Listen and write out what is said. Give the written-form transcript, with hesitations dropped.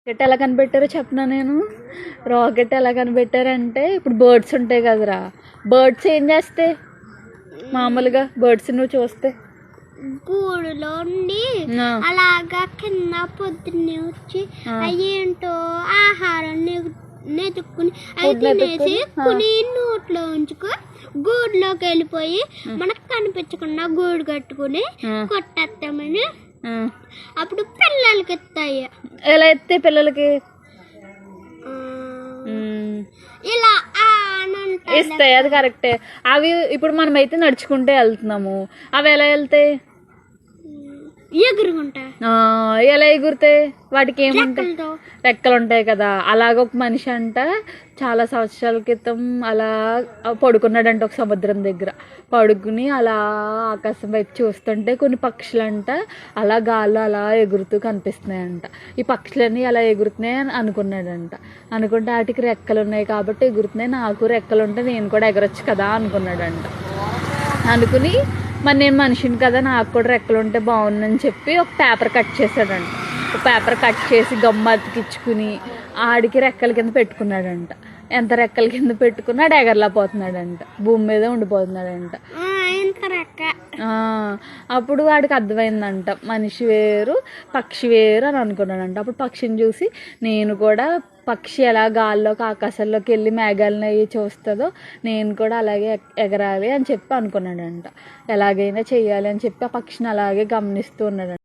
Rocket ఎలా కనిపెట్టారో చెప్పనా నేను. రాకెట్ ఎలా కనిపెట్టారంటే, ఇప్పుడు బర్డ్స్ ఉంటాయి కదరా, బర్డ్స్ ఏం చేస్తాయి మామూలుగా? బర్డ్స్ నువ్వు చూస్తే గూడులో ఉండి అలాగా కింద పొద్దున్నే వచ్చి అయ్యేంటో ఆహారం నెతుక్కుని అయితే తినేసి నోట్లో ఉంచుకో గూడులోకి వెళ్ళిపోయి మనకు కనిపించకుండా గూడు కట్టుకుని కొట్టేస్తామని అప్పుడు పిల్లలకి ఇస్తాయి. ఎలా ఎత్తే పిల్లలకి ఇలా ఇస్తాయి, అది కరెక్టే. అవి ఇప్పుడు మనమైతే నడుచుకుంటే వెళ్తున్నాము, అవి ఎలా వెళ్తాయి? ఎగురుకుంటాయి. ఎలా ఎగురుతాయి? వాటికి ఏముంటాయి? రెక్కలు ఉంటాయి కదా. అలాగ ఒక మనిషి అంట చాలా సంవత్సరాల క్రితం అలా పడుకున్నాడంట ఒక సముద్రం దగ్గర. పడుకుని అలా ఆకాశం వైపు చూస్తుంటే కొన్ని పక్షులంట అలా గాల్లో అలా ఎగురుతూ కనిపిస్తున్నాయంట. ఈ పక్షులన్నీ అలా ఎగురుతున్నాయి అని అనుకున్నాడంట. అనుకుంటే వాటికి రెక్కలు ఉన్నాయి కాబట్టి ఎగురుతున్నాయి, నాకు రెక్కలు ఉంటే నేను కూడా ఎగరొచ్చు కదా అనుకున్నాడంట. అనుకుని మరి నేను మనిషిని కదా, నాకు కూడా రెక్కలు ఉంటే బాగుందని చెప్పి ఒక పేపర్ కట్ చేశాడంట. ఒక పేపర్ కట్ చేసి గమ్మ అతికించుకుని ఆడికి రెక్కల కింద పెట్టుకున్నాడంట. ఎంత రెక్కల కింద పెట్టుకున్నాడు, ఎగరలా పోతున్నాడంట, భూమి మీద ఉండిపోతున్నాడంట. అప్పుడు వాడికి అర్థమైందంట మనిషి వేరు పక్షి వేరు అని అనుకున్నాడంట. అప్పుడు పక్షిని చూసి నేను కూడా పక్షి ఎలా గాల్లోకి ఆకాశంలోకి వెళ్ళి మేఘాలను అవి చూస్తుందో నేను కూడా అలాగే ఎగరాలి అని చెప్పి అనుకున్నాడంట. ఎలాగైనా చెయ్యాలి అని చెప్పి ఆ పక్షిని అలాగే గమనిస్తూ ఉన్నాడంట.